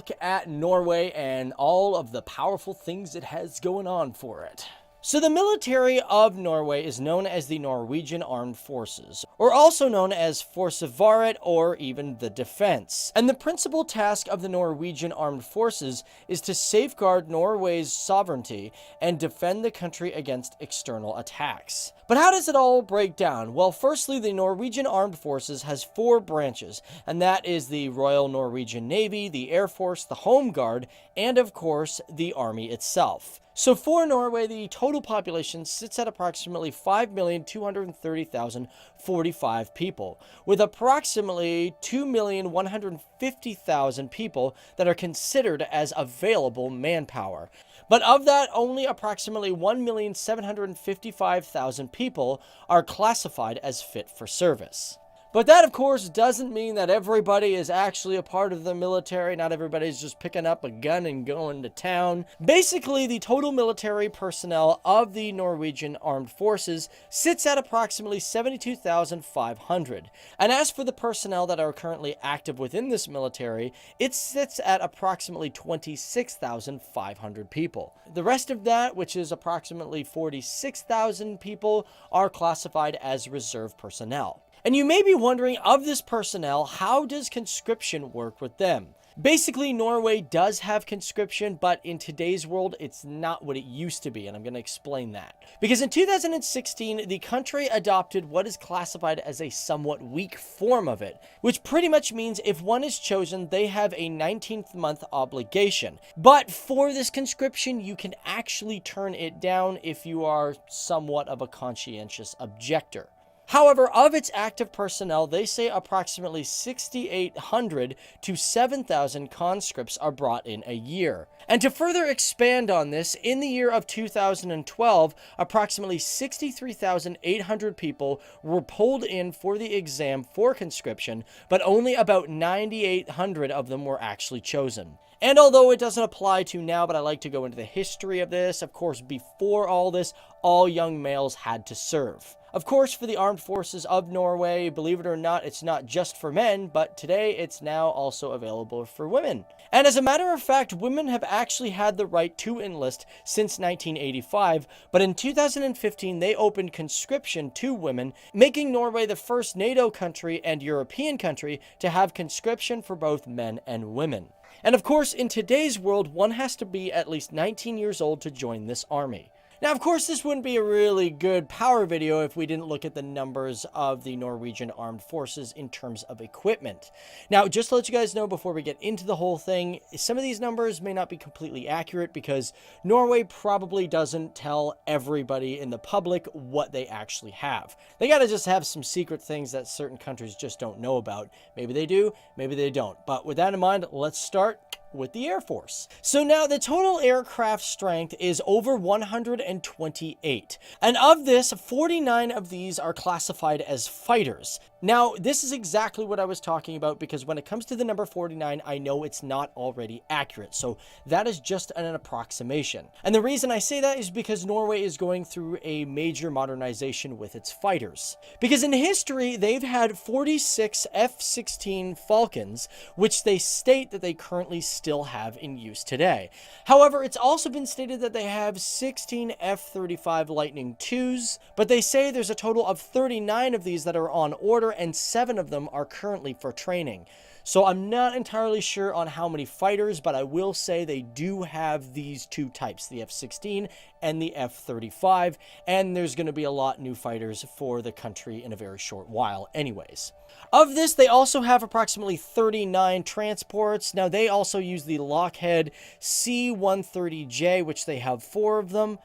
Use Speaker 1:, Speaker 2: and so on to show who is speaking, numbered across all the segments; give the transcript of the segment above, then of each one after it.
Speaker 1: look at Norway and all of the powerful things it has going on for it. So the military of Norway is known as the Norwegian Armed Forces, or also known as Forsvaret or even the Defense. And the principal task of the Norwegian Armed Forces is to safeguard Norway's sovereignty and defend the country against external attacks. But how does it all break down? Well, firstly, the Norwegian Armed Forces has 4 branches, and that is the Royal Norwegian Navy, the Air Force, the Home Guard, and of course, the Army itself. So for Norway, the total population sits at approximately 5,230,045 people, with approximately 2,150,000 people that are considered as available manpower. But of that, only approximately 1,755,000 people are classified as fit for service. But that, of course, doesn't mean that everybody is actually a part of the military. Not everybody's just picking up a gun and going to town. Basically, the total military personnel of the Norwegian Armed Forces sits at approximately 72,500. And as for the personnel that are currently active within this military, it sits at approximately 26,500 people. The rest of that, which is approximately 46,000 people, are classified as reserve personnel. And you may be wondering, of this personnel, how does conscription work with them? Basically, Norway does have conscription, but in today's world, it's not what it used to be, and I'm going to explain that. Because in 2016, the country adopted what is classified as a somewhat weak form of it, which pretty much means if one is chosen, they have a 19th month obligation. But for this conscription, you can actually turn it down if you are somewhat of a conscientious objector. However, of its active personnel, they say approximately 6,800 to 7,000 conscripts are brought in a year. And to further expand on this, in the year of 2012, approximately 63,800 people were pulled in for the exam for conscription, but only about 9,800 of them were actually chosen. And although it doesn't apply to now, but I like to go into the history of this, of course, before all this, all young males had to serve. Of course, for the armed forces of Norway, believe it or not, it's not just for men, but today it's now also available for women. And as a matter of fact, women have actually had the right to enlist since 1985, but in 2015 they opened conscription to women, making Norway the first NATO country and European country to have conscription for both men and women. And of course, in today's world, one has to be at least 19 years old to join this army. Now, of course, this wouldn't be a really good power video if we didn't look at the numbers of the Norwegian Armed Forces in terms of equipment. Now, just to let you guys know before we get into the whole thing, some of these numbers may not be completely accurate because Norway probably doesn't tell everybody in the public what they actually have. They gotta just have some secret things that certain countries just don't know about. Maybe they do, maybe they don't. But with that in mind, let's start with the Air Force. So now the total aircraft strength is over 128. And of this, 49 of these are classified as fighters. Now, this is exactly what I was talking about because when it comes to the number 49, I know it's not already accurate. So that is just an approximation. And the reason I say that is because Norway is going through a major modernization with its fighters. Because in history, they've had 46 F-16 Falcons, which they state that they currently still have in use today. However, it's also been stated that they have 16 F-35 Lightning IIs, but they say there's a total of 39 of these that are on order and 7 of them are currently for training. So I'm not entirely sure on how many fighters, but I will say they do have these 2 types, the F-16 and the F-35, and there's going to be a lot new fighters for the country in a very short while anyways. Of this, they also have approximately 39 transports. Now, they also use the Lockheed C-130J, which they have 4 of them.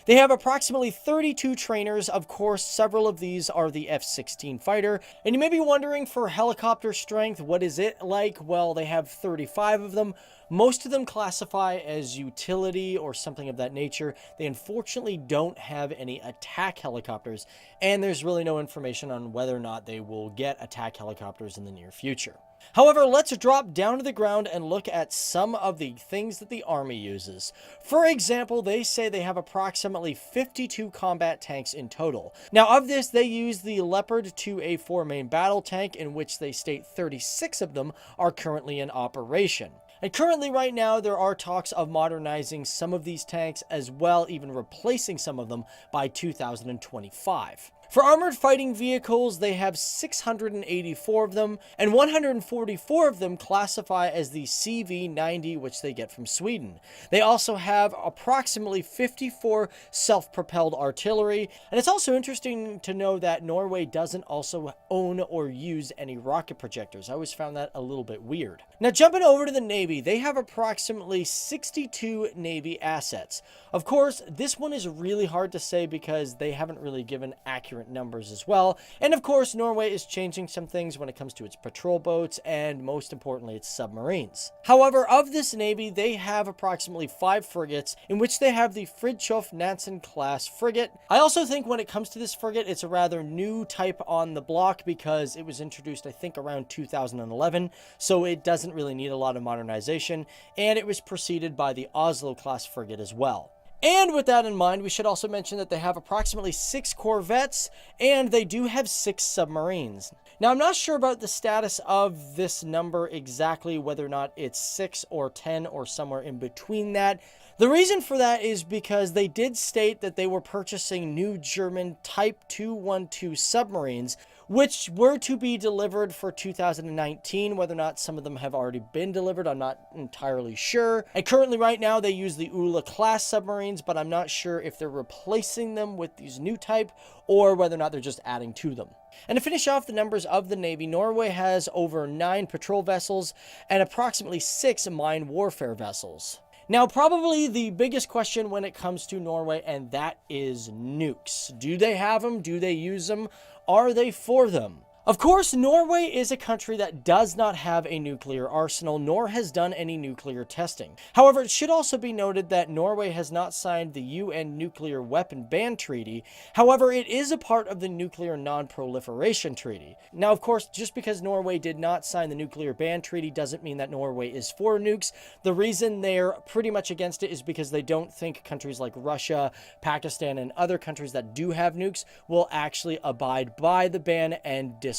Speaker 1: They have approximately 32 trainers. Of course, several of these are the F-16 fighter. And you may be wondering, for helicopter strength, what is it like? Well, they have 35 of them. Most of them classify as utility or something of that nature. They unfortunately don't have any attack helicopters, and there's really no information on whether or not they will get attack helicopters in the near future. However, let's drop down to the ground and look at some of the things that the Army uses. For example, they say they have approximately 52 combat tanks in total. Now, of this, they use the Leopard 2A4 main battle tank, in which they state 36 of them are currently in operation. And currently right now there are talks of modernizing some of these tanks as well, even replacing some of them by 2025. For armored fighting vehicles, they have 684 of them, and 144 of them classify as the CV-90, which they get from Sweden. They also have approximately 54 self-propelled artillery, and it's also interesting to know that Norway doesn't also own or use any rocket projectors. I always found that a little bit weird. Now, jumping over to the Navy, they have approximately 62 Navy assets. Of course, this one is really hard to say because they haven't really given accurate numbers as well. And of course, Norway is changing some things when it comes to its patrol boats and most importantly, its submarines. However, of this Navy, they have approximately 5 frigates in which they have the Fridtjof Nansen class frigate. I also think when it comes to this frigate, it's a rather new type on the block because it was introduced, I think, around 2011. So it doesn't really need a lot of modernization. And it was preceded by the Oslo class frigate as well. And with that in mind, we should also mention that they have approximately 6 corvettes, and they do have 6 submarines. Now, I'm not sure about the status of this number exactly, whether or not it's 6 or 10 or somewhere in between that. The reason for that is because they did state that they were purchasing new German Type 212 submarines, which were to be delivered for 2019. Whether or not some of them have already been delivered, I'm not entirely sure. And currently right now they use the Ula class submarines, but I'm not sure if they're replacing them with these new type or whether or not they're just adding to them. And to finish off the numbers of the Navy, Norway has over 9 patrol vessels and approximately 6 mine warfare vessels. Now, probably the biggest question when it comes to Norway, and that is nukes. Do they have them? Do they use them? Are they for them? Of course, Norway is a country that does not have a nuclear arsenal, nor has done any nuclear testing. However, it should also be noted that Norway has not signed the UN Nuclear Weapon Ban Treaty. However, it is a part of the Nuclear Non-Proliferation Treaty. Now, of course, just because Norway did not sign the Nuclear Ban Treaty doesn't mean that Norway is for nukes. The reason they're pretty much against it is because they don't think countries like Russia, Pakistan, and other countries that do have nukes will actually abide by the ban and disarm.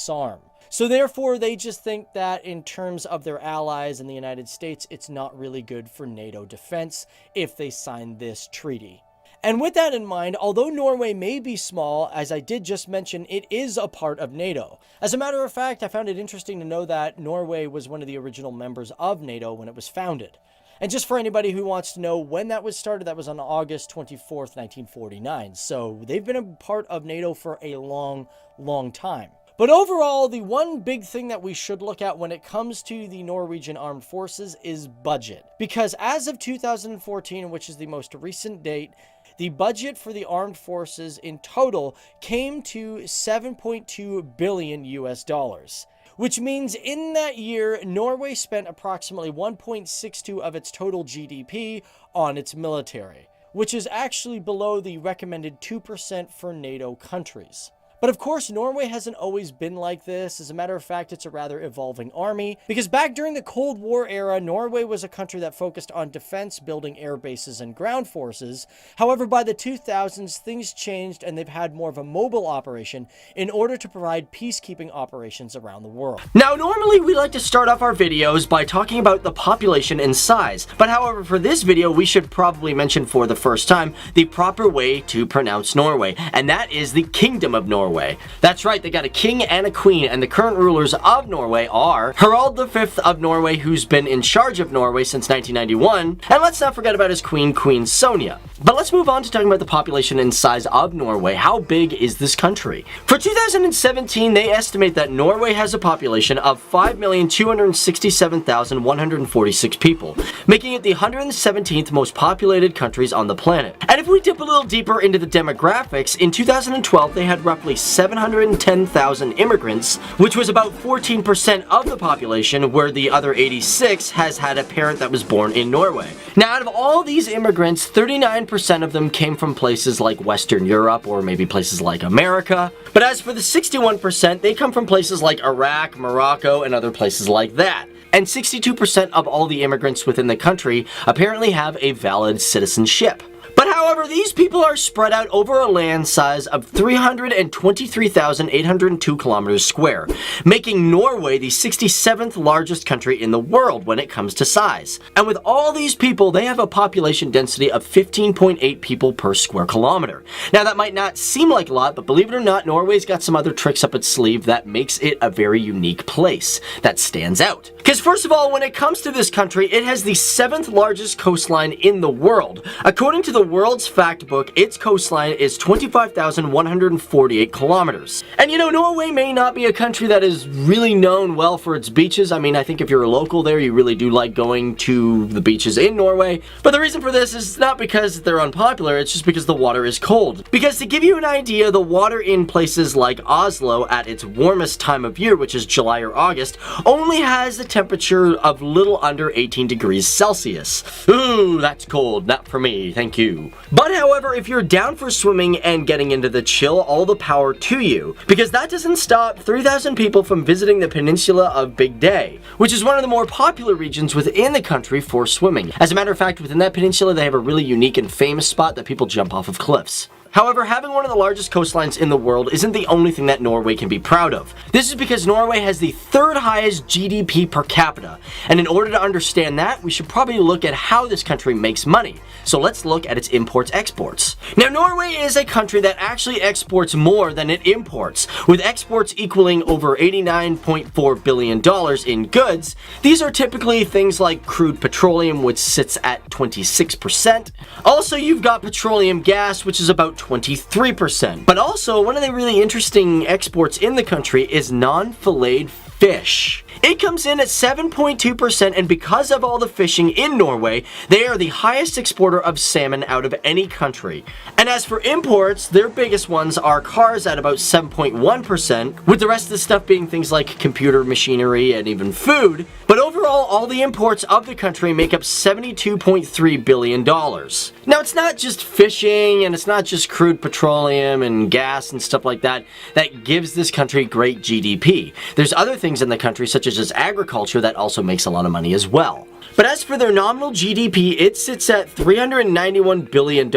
Speaker 1: So therefore, they just think that in terms of their allies in the United States, it's not really good for NATO defense if they sign this treaty. And with that in mind, although Norway may be small, as I did just mention, it is a part of NATO. As a matter of fact, I found it interesting to know that Norway was one of the original members of NATO when it was founded. And just for anybody who wants to know when that was started, that was on August 24th, 1949. So they've been a part of NATO for a long, long time. But overall, the one big thing that we should look at when it comes to the Norwegian Armed Forces is budget. Because as of 2014, which is the most recent date, the budget for the armed forces in total came to 7.2 billion US dollars. Which means in that year, Norway spent approximately 1.62 of its total GDP on its military, which is actually below the recommended 2% for NATO countries. But of course, Norway hasn't always been like this. As a matter of fact, it's a rather evolving army, because back during the Cold War era, Norway was a country that focused on defense, building air bases and ground forces. However, by the 2000s, things changed and they've had more of a mobile operation in order to provide peacekeeping operations around the world. Now, normally we like to start off our videos by talking about the population and size, but however, for this video, we should probably mention for the first time the proper way to pronounce Norway, and that is the Kingdom of Norway. That's right, they got a king and a queen, and the current rulers of Norway are Harald V of Norway, who's been in charge of Norway since 1991, and let's not forget about his queen, Queen Sonja. But let's move on to talking about the population and size of Norway. How big is this country? For 2017, they estimate that Norway has a population of 5,267,146 people, making it the 117th most populated countries on the planet. And if we dip a little deeper into the demographics, in 2012 they had roughly 710,000 immigrants, which was about 14% of the population, where the other 86 has had a parent that was born in Norway. Now, out of all these immigrants, 39% of them came from places like Western Europe or maybe places like America. But as for the 61%, they come from places like Iraq, Morocco, and other places like that. And 62% of all the immigrants within the country apparently have a valid citizenship. But However, these people are spread out over a land size of 323,802 kilometers square, making Norway the 67th largest country in the world when it comes to size. And with all these people, they have a population density of 15.8 people per square kilometer. Now, that might not seem like a lot, but believe it or not, Norway's got some other tricks up its sleeve that makes it a very unique place that stands out. Because first of all, when it comes to this country, it has the 7th largest coastline in the world. According to the World's Fact Book, its coastline is 25,148 kilometers. And you know, Norway may not be a country that is really known well for its beaches. I mean, I think if you're a local there, you really do like going to the beaches in Norway. But the reason for this is not because they're unpopular, it's just because the water is cold. Because to give you an idea, the water in places like Oslo at its warmest time of year, which is July or August, only has a temperature of little under 18 degrees Celsius. Ooh, that's cold. Not for me, thank you. But however, if you're down for swimming and getting into the chill, all the power to you. Because that doesn't stop 3,000 people from visiting the peninsula of Big Day, which is one of the more popular regions within the country for swimming. As a matter of fact, within that peninsula, they have a really unique and famous spot that people jump off of cliffs. However, having one of the largest coastlines in the world isn't the only thing that Norway can be proud of. This is because Norway has the 3rd highest GDP per capita, and in order to understand that, we should probably look at how this country makes money. So let's look at its imports-exports. Now, Norway is a country that actually exports more than it imports, with exports equaling over $89.4 billion in goods. These are typically things like crude petroleum, which sits at 26%. Also, you've got petroleum gas, which is about 23%. But also, one of the really interesting exports in the country is non-filleted fish. It comes in at 7.2%, and because of all the fishing in Norway, they are the highest exporter of salmon out of any country. And as for imports, their biggest ones are cars at about 7.1%, with the rest of the stuff being things like computer machinery and even food. But overall, all the imports of the country make up $72.3 billion. Now, it's not just fishing, and it's not just crude petroleum and gas and stuff like that that gives this country great GDP. There's other things in the country, such as just agriculture, that also makes a lot of money as well. But as for their nominal GDP, it sits at $391 billion,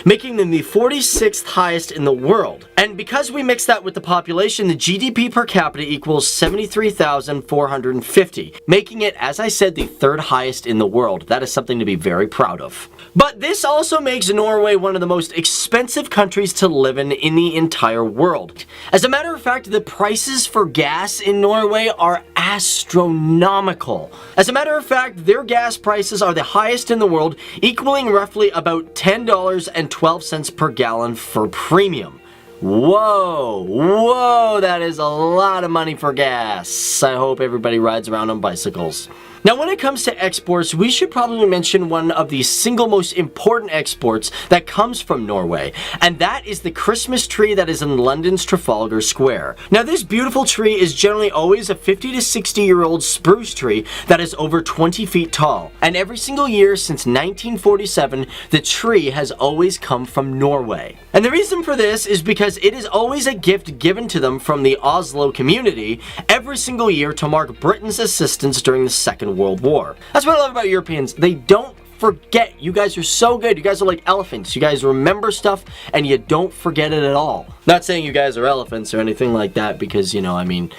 Speaker 1: making them the 46th highest in the world. And because we mix that with the population, the GDP per capita equals 73,450, making it, as I said, the 3rd highest in the world. That is something to be very proud of. But this also makes Norway one of the most expensive countries to live in the entire world. As a matter of fact, the prices for gas in Norway are astronomical. As a matter of fact, their gas prices are the highest in the world, equaling roughly about $10.12 per gallon for premium. Whoa, that is a lot of money for gas. I hope everybody rides around on bicycles. Now, when it comes to exports, we should probably mention one of the single most important exports that comes from Norway, and that is the Christmas tree that is in London's Trafalgar Square. Now, this beautiful tree is generally always a 50 to 60-year-old spruce tree that is over 20 feet tall, and every single year since 1947, the tree has always come from Norway. And the reason for this is because it is always a gift given to them from the Oslo community every single year to mark Britain's assistance during the Second World War. That's what I love about Europeans. They don't forget. You guys are so good. You guys are like elephants. You guys remember stuff and you don't forget it at all. Not saying you guys are elephants or anything like that because, you know, I mean,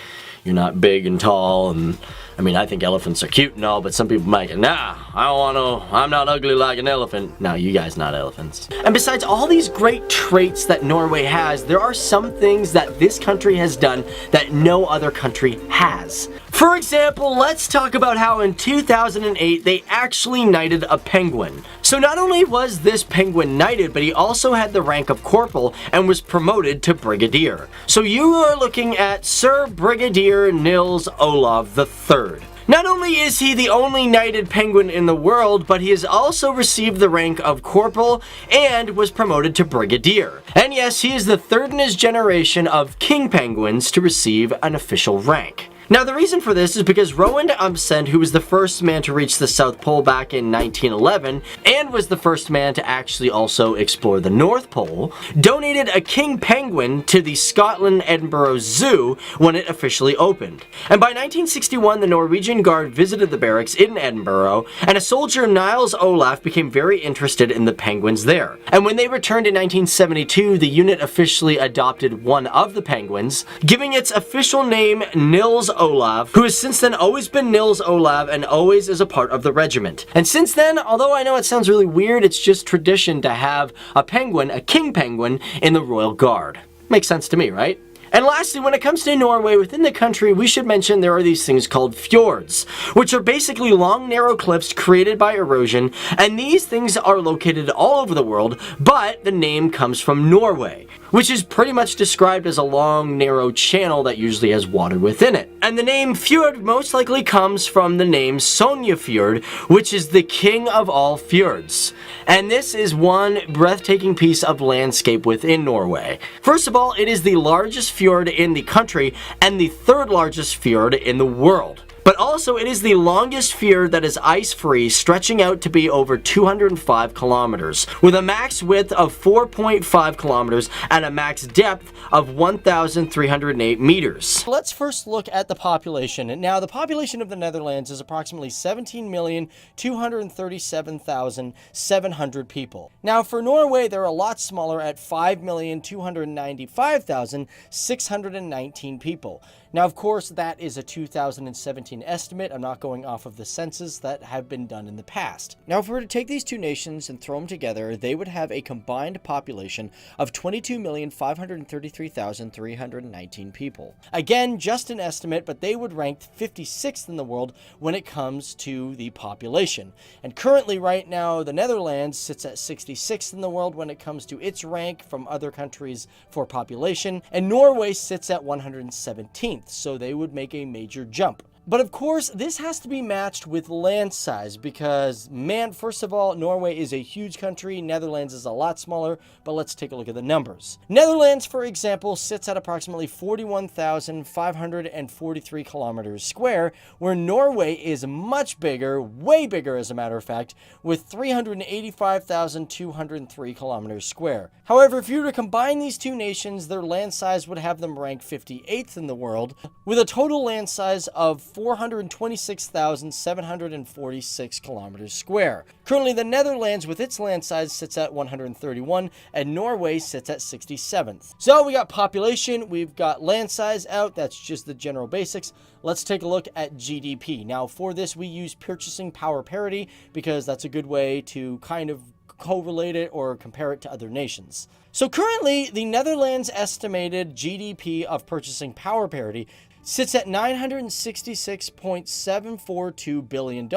Speaker 1: you're not big and tall, and I mean, I think elephants are cute and all, but some people might go, nah, I don't want to, I'm not ugly like an elephant. No, you guys not elephants. And besides all these great traits that Norway has, there are some things that this country has done that no other country has. For example, let's talk about how in 2008, they actually knighted a penguin. So not only was this penguin knighted, but he also had the rank of corporal and was promoted to brigadier. So you are looking at Sir Brigadier Nils Olav III. Not only is he the only knighted penguin in the world, but he has also received the rank of corporal and was promoted to brigadier. And yes, he is the 3rd in his generation of king penguins to receive an official rank. Now, the reason for this is because Roald Amundsen, who was the first man to reach the South Pole back in 1911, and was the first man to actually also explore the North Pole, donated a king penguin to the Scotland Edinburgh Zoo when it officially opened. And by 1961, the Norwegian Guard visited the barracks in Edinburgh, and a soldier, Niels Olaf, became very interested in the penguins there. And when they returned in 1972, the unit officially adopted one of the penguins, giving its official name Nils Olav, who has since then always been Nils Olav and always is a part of the regiment. And since then, although I know it sounds really weird, it's just tradition to have a penguin, a king penguin, in the Royal Guard. Makes sense to me, right? And lastly, when it comes to Norway, within the country, we should mention there are these things called fjords, which are basically long, narrow cliffs created by erosion, and these things are located all over the world, but the name comes from Norway, which is pretty much described as a long, narrow channel that usually has water within it. And the name fjord most likely comes from the name Sognefjord, which is the king of all fjords. And this is one breathtaking piece of landscape within Norway. First of all, it is the largest fjord in the country and the third largest fjord in the world. But also, it is the longest fjord that is ice-free, stretching out to be over 205 kilometers, with a max width of 4.5 kilometers and a max depth of 1,308 meters. Let's first look at the population. Now, the population of the Netherlands is approximately 17,237,700 people. Now, for Norway, they're a lot smaller at 5,295,619 people. Now, of course, that is a 2017 estimate. I'm not going off of the census that have been done in the past. Now, if we were to take these two nations and throw them together, they would have a combined population of 22,533,319 people. Again, just an estimate, but they would rank 56th in the world when it comes to the population. And currently, right now, the Netherlands sits at 66th in the world when it comes to its rank from other countries for population, and Norway sits at 117th. So they would make a major jump. But of course, this has to be matched with land size because, man, first of all, Norway is a huge country, Netherlands is a lot smaller, but let's take a look at the numbers. Netherlands, for example, sits at approximately 41,543 kilometers square, where Norway is much bigger, way bigger as a matter of fact, with 385,203 kilometers square. However, if you were to combine these two nations, their land size would have them rank 58th in the world, with a total land size of 426,746 kilometers square. Currently, the Netherlands with its land size sits at 131 and Norway sits at 67th. So we got population, we've got land size out, that's just the general basics. Let's take a look at GDP. Now for this we use purchasing power parity because that's a good way to kind of correlate it or compare it to other nations. So currently, the Netherlands' estimated GDP of purchasing power parity sits at $966.742 billion,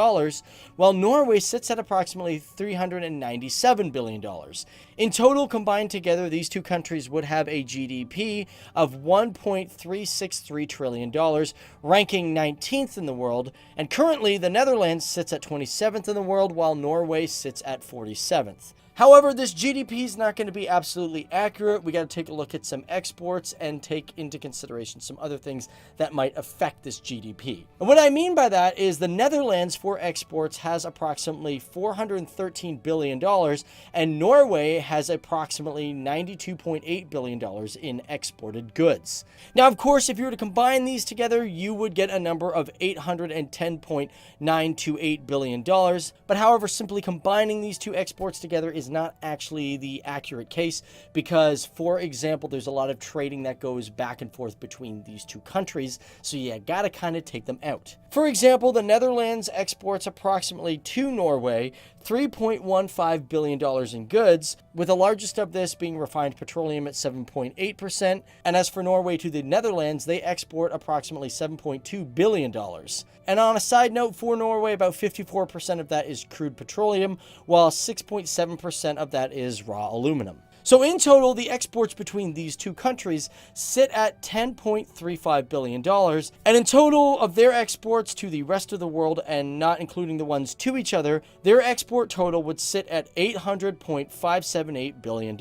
Speaker 1: while Norway sits at approximately $397 billion. In total, combined together, these two countries would have a GDP of $1.363 trillion, ranking 19th in the world, and currently the Netherlands sits at 27th in the world, while Norway sits at 47th. However, this GDP is not going to be absolutely accurate. We got to take a look at some exports and take into consideration some other things that might affect this GDP. And what I mean by that is the Netherlands for exports has approximately $413 billion and Norway has approximately $92.8 billion in exported goods. Now, of course, if you were to combine these together, you would get a number of $810.928 billion. But however, simply combining these two exports together is not actually the accurate case because, for example, there's a lot of trading that goes back and forth between these two countries, so you gotta kind of take them out. For example, the Netherlands exports approximately to Norway $3.15 billion in goods, with the largest of this being refined petroleum at 7.8%, and as for Norway to the Netherlands, they export approximately $7.2 billion. And on a side note, for Norway, about 54% of that is crude petroleum, while 6.7% of that is raw aluminum. So in total, the exports between these two countries sit at $10.35 billion. And in total of their exports to the rest of the world, and not including the ones to each other, their export total would sit at $800.578 billion.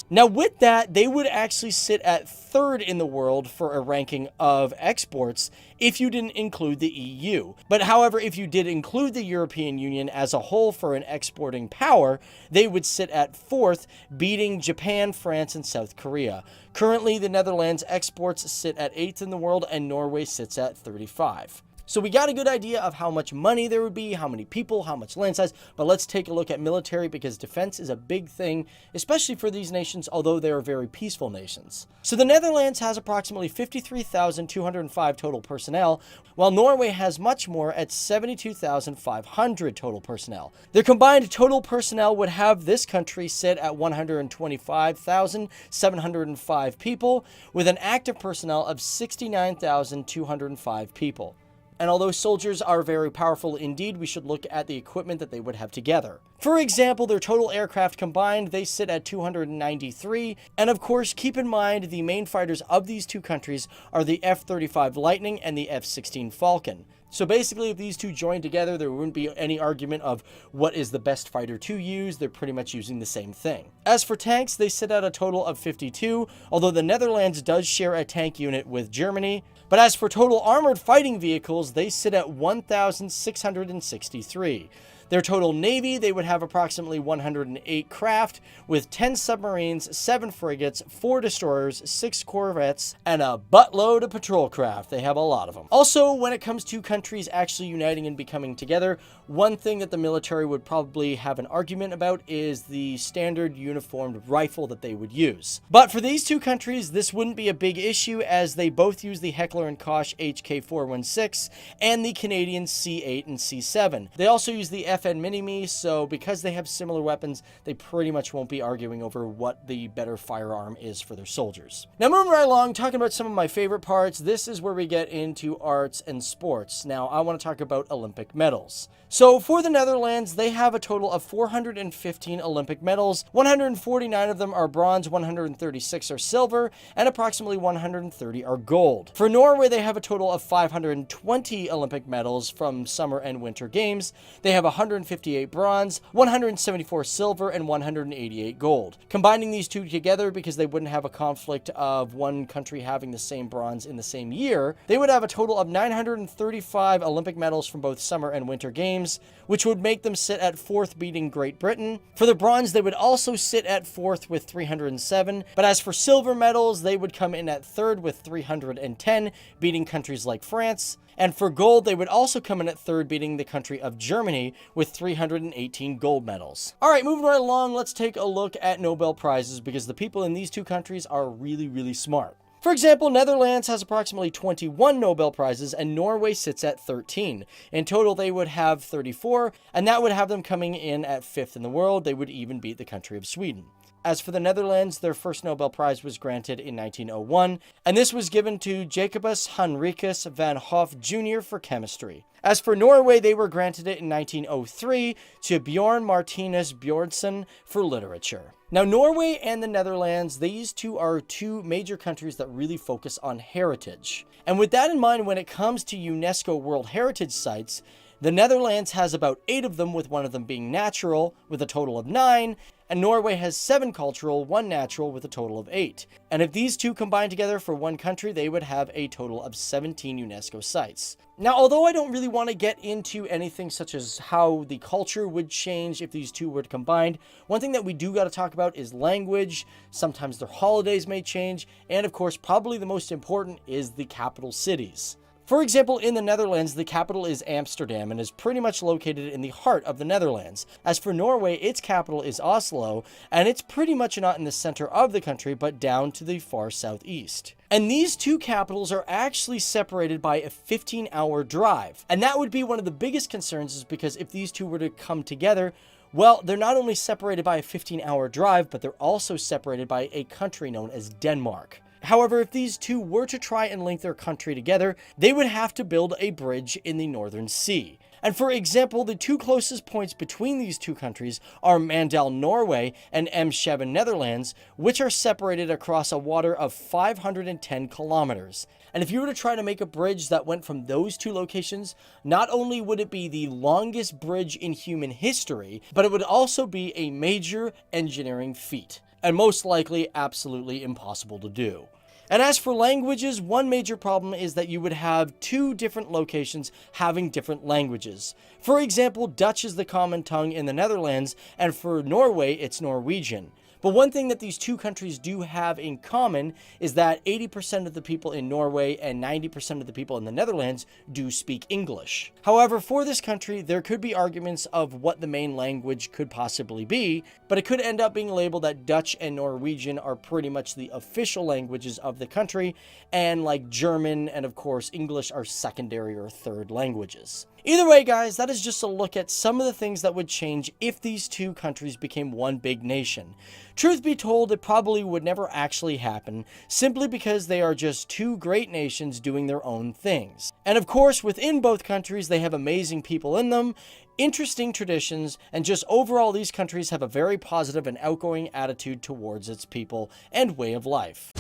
Speaker 1: Now with that, they would actually sit at third in the world for a ranking of exports if you didn't include the EU. But however, if you did include the European Union as a whole for an exporting power, they would sit at 4th, beating Japan, France, and South Korea. Currently, the Netherlands exports sit at 8th in the world, and Norway sits at 35. So we got a good idea of how much money there would be, how many people, how much land size, but let's take a look at military because defense is a big thing, especially for these nations, although they are very peaceful nations. So the Netherlands has approximately 53,205 total personnel, while Norway has much more at 72,500 total personnel. Their combined total personnel would have this country sit at 125,705 people, with an active personnel of 69,205 people. And although soldiers are very powerful indeed, we should look at the equipment that they would have together. For example, their total aircraft combined, they sit at 293. And of course, keep in mind the main fighters of these two countries are the F-35 Lightning and the F-16 Falcon. So basically, if these two joined together, there wouldn't be any argument of what is the best fighter to use. They're pretty much using the same thing. As for tanks, they sit at a total of 52, although the Netherlands does share a tank unit with Germany. But as for total armored fighting vehicles, they sit at 1,663. Their total navy, they would have approximately 108 craft, with 10 submarines, 7 frigates, 4 destroyers, 6 corvettes, and a buttload of patrol craft. They have a lot of them. Also, when it comes to countries actually uniting and becoming together, one thing that the military would probably have an argument about is the standard uniformed rifle that they would use. But for these two countries, this wouldn't be a big issue as they both use the Heckler & Koch HK416 and the Canadian C8 and C7. They also use the FN Mini-Me, so because they have similar weapons, they pretty much won't be arguing over what the better firearm is for their soldiers. Now, moving right along, talking about some of my favorite parts, this is where we get into arts and sports. Now, I want to talk about Olympic medals. So for the Netherlands, they have a total of 415 Olympic medals. 149 of them are bronze, 136 are silver, and approximately 130 are gold. For Norway, they have a total of 520 Olympic medals from Summer and Winter Games. They have 158 bronze, 174 silver, and 188 gold. Combining these two together, because they wouldn't have a conflict of one country having the same bronze in the same year, they would have a total of 935 Olympic medals from both Summer and Winter Games, which would make them sit at 4th, beating Great Britain. For the bronze, they would also sit at 4th with 307, but as for silver medals, they would come in at 3rd with 310, beating countries like France. And for gold, they would also come in at 3rd, beating the country of Germany with 318 gold medals. All right, moving right along, let's take a look at Nobel Prizes because the people in these two countries are really, really smart. For example, Netherlands has approximately 21 Nobel Prizes and Norway sits at 13. In total, they would have 34, and that would have them coming in at 5th in the world. They would even beat the country of Sweden. As for the Netherlands, their first Nobel Prize was granted in 1901, and this was given to Jacobus Henricus van Hoff Jr. for chemistry. As for Norway, they were granted it in 1903 to Bjorn Martinus Bjornson for literature. Now, Norway and the Netherlands, these two are two major countries that really focus on heritage. And with that in mind, when it comes to UNESCO World Heritage Sites, the Netherlands has about 8 of them, with one of them being natural, with a total of 9, and Norway has 7 cultural, 1 natural, with a total of 8. And if these two combine together for one country, they would have a total of 17 UNESCO sites. Now, although I don't really want to get into anything such as how the culture would change if these two were combined, one thing that we do got to talk about is language. Sometimes their holidays may change, and of course, probably the most important is the capital cities. For example, in the Netherlands, the capital is Amsterdam and is pretty much located in the heart of the Netherlands. As for Norway, its capital is Oslo, and it's pretty much not in the center of the country, but down to the far southeast. And these two capitals are actually separated by a 15-hour drive. And that would be one of the biggest concerns, is because if these two were to come together, well, they're not only separated by a 15-hour drive, but they're also separated by a country known as Denmark. However, if these two were to try and link their country together, they would have to build a bridge in the Northern Sea. And for example, the two closest points between these two countries are Mandel, Norway, and Eemshaven, Netherlands, which are separated across a water of 510 kilometers. And if you were to try to make a bridge that went from those two locations, not only would it be the longest bridge in human history, but it would also be a major engineering feat, and most likely absolutely impossible to do. And as for languages, one major problem is that you would have two different locations having different languages. For example, Dutch is the common tongue in the Netherlands, and for Norway, it's Norwegian. But one thing that these two countries do have in common is that 80% of the people in Norway and 90% of the people in the Netherlands do speak English. However, for this country, there could be arguments of what the main language could possibly be, but it could end up being labeled that Dutch and Norwegian are pretty much the official languages of the country, and like German and of course English are secondary or third languages. Either way, guys, that is just a look at some of the things that would change if these two countries became one big nation. Truth be told, it probably would never actually happen, simply because they are just two great nations doing their own things. And of course, within both countries, they have amazing people in them, interesting traditions, and just overall, these countries have a very positive and outgoing attitude towards its people and way of life.